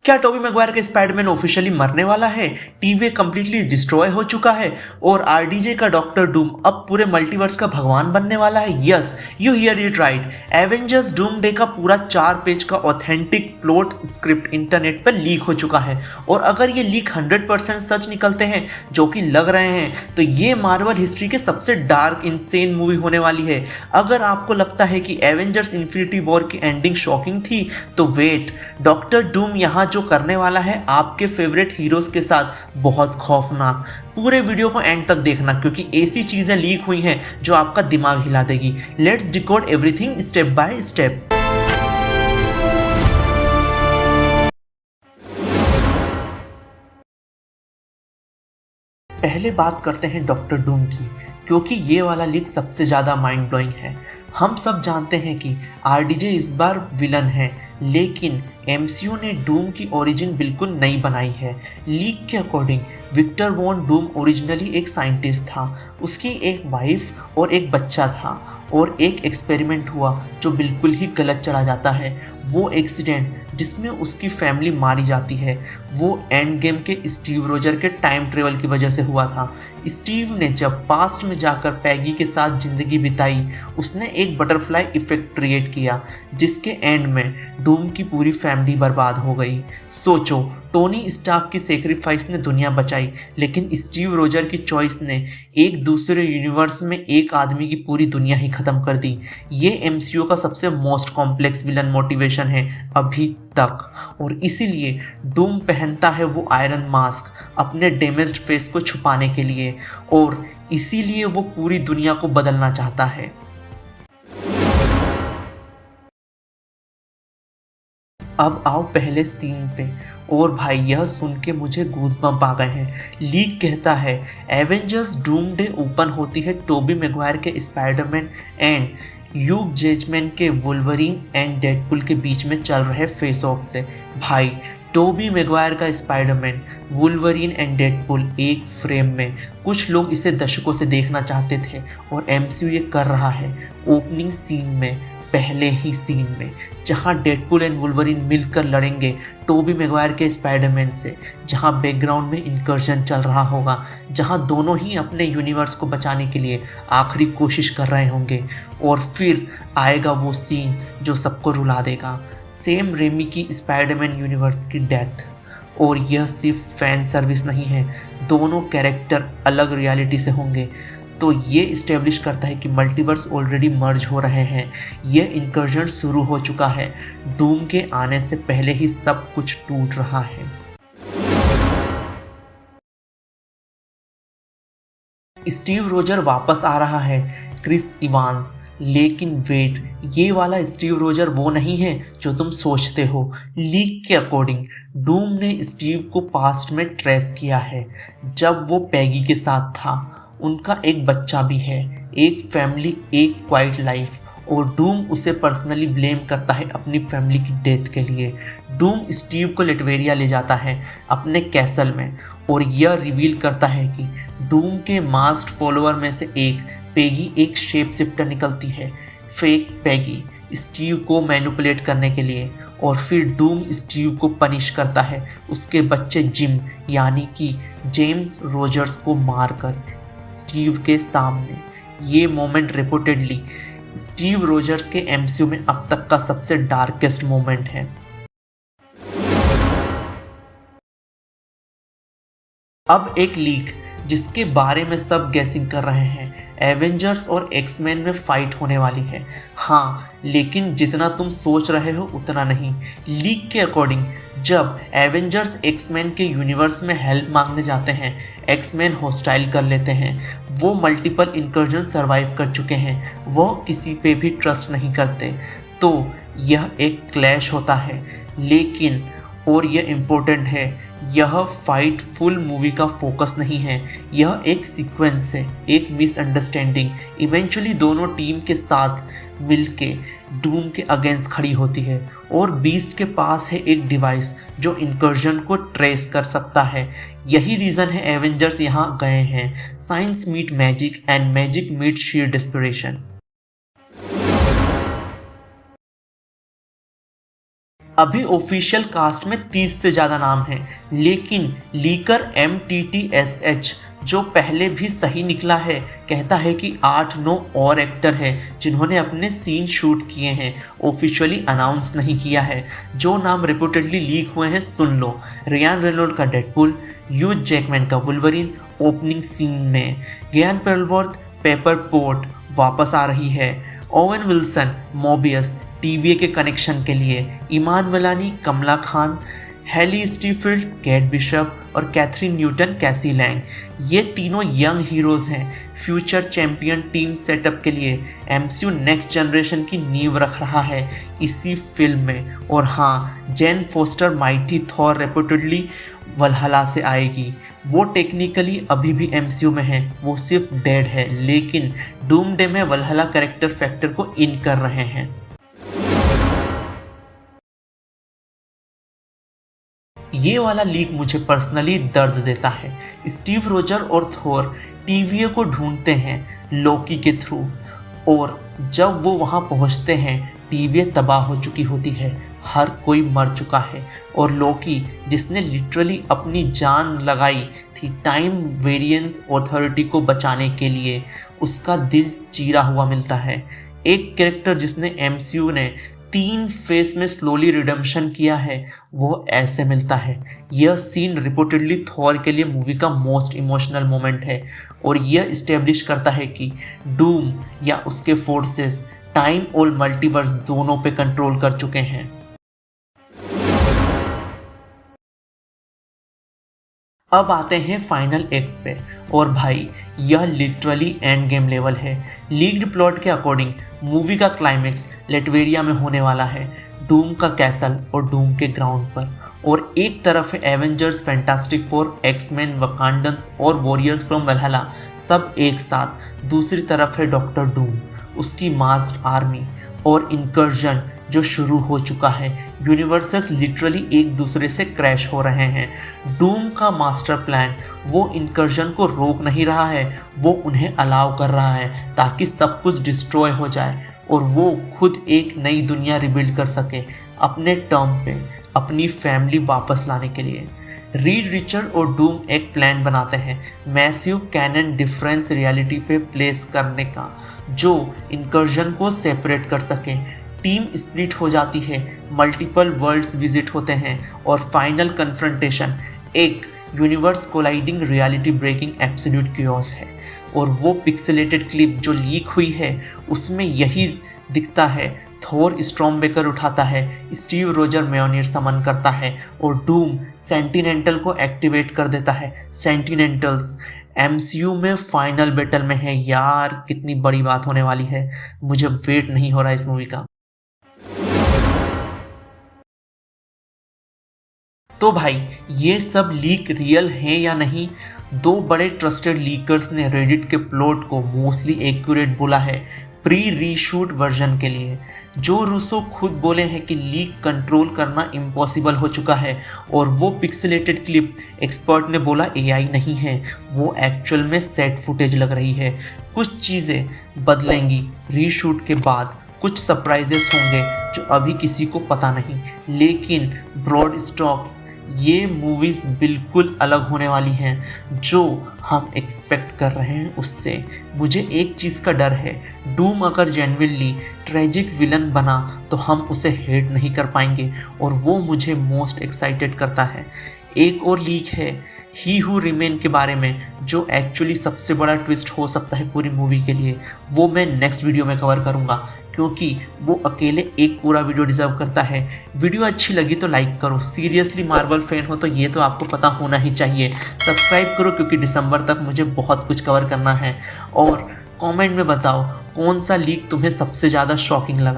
क्या Tobey Maguire का Spiderman officially मरने वाला है? टीवी कंप्लीटली डिस्ट्रॉय हो चुका है और आरडीजे का डॉक्टर डूम अब पूरे मल्टीवर्स का भगवान बनने वाला है? Yes, you here it right. Avengers Doom day का पूरा 4 पेज का ऑथेंटिक प्लॉट स्क्रिप्ट इंटरनेट पर लीक हो चुका है और अगर ये लीक 100% सच निकलते हैं, जो कि लग रहे हैं, तो ये मार्वल हिस्ट्री के सबसे डार्क इंसेन मूवी होने वाली है। अगर आपको लगता है कि एवेंजर्स इन्फिनिटी वॉर की एंडिंग शॉकिंग थी, तो वेट, डॉक्टर डूम यहाँ जो करने वाला है आपके फेवरेट हीरोज के साथ बहुत खौफनाक। पूरे वीडियो को एंड तक देखना क्योंकि ऐसी चीजें लीक हुई हैं जो आपका दिमाग हिला देगी। Let's decode everything step by step. पहले बात करते हैं डॉक्टर डूम की, क्योंकि ये वाला लीक सबसे ज़्यादा माइंड ब्लोइंग है। हम सब जानते हैं कि आरडीजे इस बार विलन है, लेकिन एमसीयू ने डूम की ओरिजिन बिल्कुल नई बनाई है। लीक के according Victor von Doom originally एक साइंटिस्ट था, उसकी एक वाइफ और एक बच्चा था और एक एक्सपेरिमेंट हुआ जो बिल्कुल ही गलत चला जाता है। वो एक्सीडेंट जिसमें उसकी फैमिली मारी जाती है, वो एंड गेम के स्टीव रोजर के टाइम ट्रेवल की वजह से हुआ था। स्टीव ने जब पास्ट में जाकर पैगी के साथ ज़िंदगी बिताई, उसने एक बटरफ्लाई इफेक्ट क्रिएट किया जिसके एंड में डूम की पूरी फैमिली बर्बाद हो गई। सोचो, टोनी स्टार्क की सेक्रीफाइस ने दुनिया बचाई, लेकिन स्टीव रोजर की चॉइस ने एक दूसरे यूनिवर्स में एक आदमी की पूरी दुनिया ही ख़त्म कर दी। ये एमसीयू का सबसे मोस्ट कॉम्प्लेक्स विलन मोटिवेशन है अभी तक, और इसीलिए डूम पहनता है वो आयरन मास्क अपने डैमेज्ड फेस को छुपाने के लिए, और इसीलिए वो पूरी दुनिया को बदलना चाहता है। अब आओ पहले सीन पे, और भाई यह सुन के मुझे गूज़बम्प आ गए हैं। लीक कहता है एवेंजर्स डूम डे ओपन होती है टोबी मैगवायर के स्पाइडरमैन एंड ह्यूग जैकमैन के वुल्वरीन एंड डेडपुल के बीच में चल रहे फेस ऑफ से। भाई, टोबी मैगवायर का स्पाइडरमैन, वुल्वरीन एंड डेडपुल एक फ्रेम में, कुछ लोग इसे दशकों से देखना चाहते थे और एमसीयू ये कर रहा है। ओपनिंग सीन में, पहले ही सीन में, जहां डेडपुल एंड वुल्वरीन मिलकर लड़ेंगे टोबी मैगवायर के स्पाइडरमैन से, जहां बैकग्राउंड में इंकर्जन चल रहा होगा, जहां दोनों ही अपने यूनिवर्स को बचाने के लिए आखिरी कोशिश कर रहे होंगे, और फिर आएगा वो सीन जो सबको रुला देगा, सेम रेमी की स्पाइडरमैन यूनिवर्स की डेथ। और यह सिर्फ फैन सर्विस नहीं है, दोनों कैरेक्टर अलग रियलिटी से होंगे। तो ये इस्टेब्लिश करता है कि मल्टीवर्स ऑलरेडी मर्ज हो रहे हैं, ये इंकर्जन शुरू हो चुका है, डूम के आने से पहले ही सब कुछ टूट रहा है। स्टीव रोजर वापस आ रहा है, क्रिस इवांस, लेकिन वेट, ये वाला स्टीव रोजर वो नहीं है जो तुम सोचते हो। लीक के अकॉर्डिंग डूम ने स्टीव को पास्ट में ट्रेस किया है, जब वो पैगी के साथ था। उनका एक बच्चा भी है, एक फैमिली, एक क्वाइट लाइफ, और डूम उसे पर्सनली ब्लेम करता है अपनी फैमिली की डेथ के लिए। डूम स्टीव को लेटवेरिया ले जाता है अपने कैसल में और यह रिवील करता है कि डूम के मास्ड फॉलोअर में से एक पैगी एक शेप शिफ्टर निकलती है, फेक पैगी, स्टीव को मैनिपुलेट करने के लिए। और फिर डूम स्टीव को पनिश करता है उसके बच्चे जिम यानी कि जेम्स रोजर्स को मारकर स्टीव के सामने। ये मोमेंट रिपोर्टेडली स्टीव रोजर्स के एमसीयू में अब तक का सबसे डार्केस्ट मोमेंट है। अब एक लीक जिसके बारे में सब गैसिंग कर रहे हैं, एवेंजर्स और एक्समैन में फाइट होने वाली है। हाँ, लेकिन जितना तुम सोच रहे हो उतना नहीं। लीक के अकॉर्डिंग जब एवेंजर्स एक्समैन के यूनिवर्स में हेल्प मांगने जाते हैं, एक्समैन हॉस्टाइल कर लेते हैं। वो मल्टीपल इंकर्जन सर्वाइव कर चुके हैं, वो किसी पे भी ट्रस्ट नहीं करते। तो यह एक क्लैश होता है, लेकिन और यह इम्पोर्टेंट है, यह फाइट फुल मूवी का फोकस नहीं है, यह एक सीक्वेंस है, एक मिसअंडरस्टैंडिंग इवेंचुअली दोनों टीम के साथ मिलके डूम के अगेंस्ट खड़ी होती है, और बीस्ट के पास है एक डिवाइस जो इंकर्जन को ट्रेस कर सकता है। यही रीज़न है एवेंजर्स यहाँ गए हैं। Science meet magic and magic meet sheer desperation. अभी ऑफिशियल कास्ट में 30 से ज़्यादा नाम हैं, लेकिन लीकर MTTSH जो पहले भी सही निकला है कहता है कि 8-9 और एक्टर हैं जिन्होंने अपने सीन शूट किए हैं, ऑफिशियली अनाउंस नहीं किया है। जो नाम रिपोर्टेडली लीक हुए हैं सुन लो। रियान रेनॉल्ड का डेडपुल, ह्यू जैकमैन का वुल्वरीन ओपनिंग सीन में, गियान पेरलवर्थ पेपर पोर्ट वापस आ रही है, ओवेन विल्सन मोबियस टीवीए के कनेक्शन के लिए, ईमान मलानी कमला खान, हेली स्टीफील्ड केट बिशप और कैथरीन न्यूटन कैसी लैंग, ये तीनों यंग हीरोज़ हैं। फ्यूचर चैंपियन टीम सेटअप के लिए एमसीयू नेक्स्ट जनरेशन की नींव रख रहा है इसी फिल्म में। और हाँ, जेन फोस्टर माइटी थॉर रेपुटेडली वल्हला से आएगी। वो टेक्निकली अभी भी एमसीयू में है, वो सिर्फ डेड है, लेकिन डूमडे में वल्हला कैरेक्टर फैक्टर को इन कर रहे हैं। ये वाला लीक मुझे पर्सनली दर्द देता है। स्टीव रोजर और थोर टीवीए को ढूंढते हैं लोकी के थ्रू, और जब वो वहाँ पहुँचते हैं टीवीए तबाह हो चुकी होती है, हर कोई मर चुका है, और लोकी जिसने लिटरली अपनी जान लगाई थी टाइम वेरिएंस अथॉरिटी को बचाने के लिए, उसका दिल चीरा हुआ मिलता है। एक कैरेक्टर जिसने एमसीयू ने 3 फेस में स्लोली रिडेम्पशन किया है, वो ऐसे मिलता है। यह सीन रिपोर्टेडली थॉर के लिए मूवी का मोस्ट इमोशनल मोमेंट है, और यह इस्टेब्लिश करता है कि डूम या उसके फोर्सेस टाइम और मल्टीवर्स दोनों पे कंट्रोल कर चुके हैं। अब आते हैं फाइनल एक्ट पे, और भाई यह लिटरली एंड गेम लेवल है। लीक्ड प्लॉट के अकॉर्डिंग मूवी का क्लाइमेक्स लेटवेरिया में होने वाला है, डूम का कैसल और डूम के ग्राउंड पर। और एक तरफ है एवेंजर्स, फैंटास्टिक फोर, एक्समैन, वकांडन्स और वॉरियर्स फ्रॉम वल्हला सब एक साथ। दूसरी तरफ है डॉक्टर डूम, उसकी मास्ड आर्मी और इनकर्जन जो शुरू हो चुका है। यूनिवर्सेस लिटरली एक दूसरे से क्रैश हो रहे हैं। डूम का मास्टर प्लान वो इनकर्जन को रोक नहीं रहा है, वो उन्हें अलाउ कर रहा है ताकि सब कुछ डिस्ट्रॉय हो जाए और वो खुद एक नई दुनिया रिबिल्ड कर सके अपने टर्म पे, अपनी फैमिली वापस लाने के लिए। रीड रिचर्ड और डूम एक प्लान बनाते हैं मैसिव कैनन डिफरेंस रियलिटी पे प्लेस करने का, जो इनकर्जन को सेपरेट कर सके। टीम स्प्लिट हो जाती है, मल्टीपल वर्ल्ड्स विजिट होते हैं, और फाइनल कन्फ्रंटेशन एक universe colliding reality breaking absolute chaos है। और वो पिक्सेलेटेड क्लिप जो लीक हुई है उसमें यही दिखता है। थोर स्टॉर्मबेकर उठाता है, स्टीव रोजर मेयोनियर समन करता है, और डूम सेंटिनेंटल को एक्टिवेट कर देता है। सेंटिनेंटल्स एमसीयू में फाइनल बैटल में है यार, कितनी बड़ी बात होने वाली है, मुझे वेट नहीं हो रहा इस मूवी का। तो भाई ये सब लीक रियल हैं या नहीं? दो बड़े ट्रस्टेड लीकर्स ने रेडिट के प्लॉट को मोस्टली एक्यूरेट बोला है प्री रीशूट वर्जन के लिए। जो रूसो खुद बोले हैं कि लीक कंट्रोल करना इम्पॉसिबल हो चुका है, और वो पिक्सेलेटेड क्लिप एक्सपर्ट ने बोला एआई नहीं है, वो एक्चुअल में सेट फुटेज लग रही है। कुछ चीज़ें बदलेंगी रीशूट के बाद, कुछ सरप्राइजेस होंगे जो अभी किसी को पता नहीं, लेकिन ब्रॉड स्ट्रोक्स ये मूवीज़ बिल्कुल अलग होने वाली हैं जो हम एक्सपेक्ट कर रहे हैं उससे। मुझे एक चीज़ का डर है, डूम अगर जेन्युइनली ट्रेजिक विलन बना तो हम उसे हेट नहीं कर पाएंगे, और वो मुझे मोस्ट एक्साइटेड करता है। एक और लीक है ही हू रिमेन के बारे में, जो एक्चुअली सबसे बड़ा ट्विस्ट हो सकता है पूरी मूवी के लिए। वो मैं नेक्स्ट वीडियो में कवर करूँगा, क्योंकि वो अकेले एक पूरा वीडियो डिजर्व करता है। वीडियो अच्छी लगी तो लाइक करो, सीरियसली मार्वल फैन हो तो ये तो आपको पता होना ही चाहिए। सब्सक्राइब करो क्योंकि दिसंबर तक मुझे बहुत कुछ कवर करना है। और कमेंट में बताओ कौन सा लीक तुम्हें सबसे ज़्यादा शॉकिंग लगा।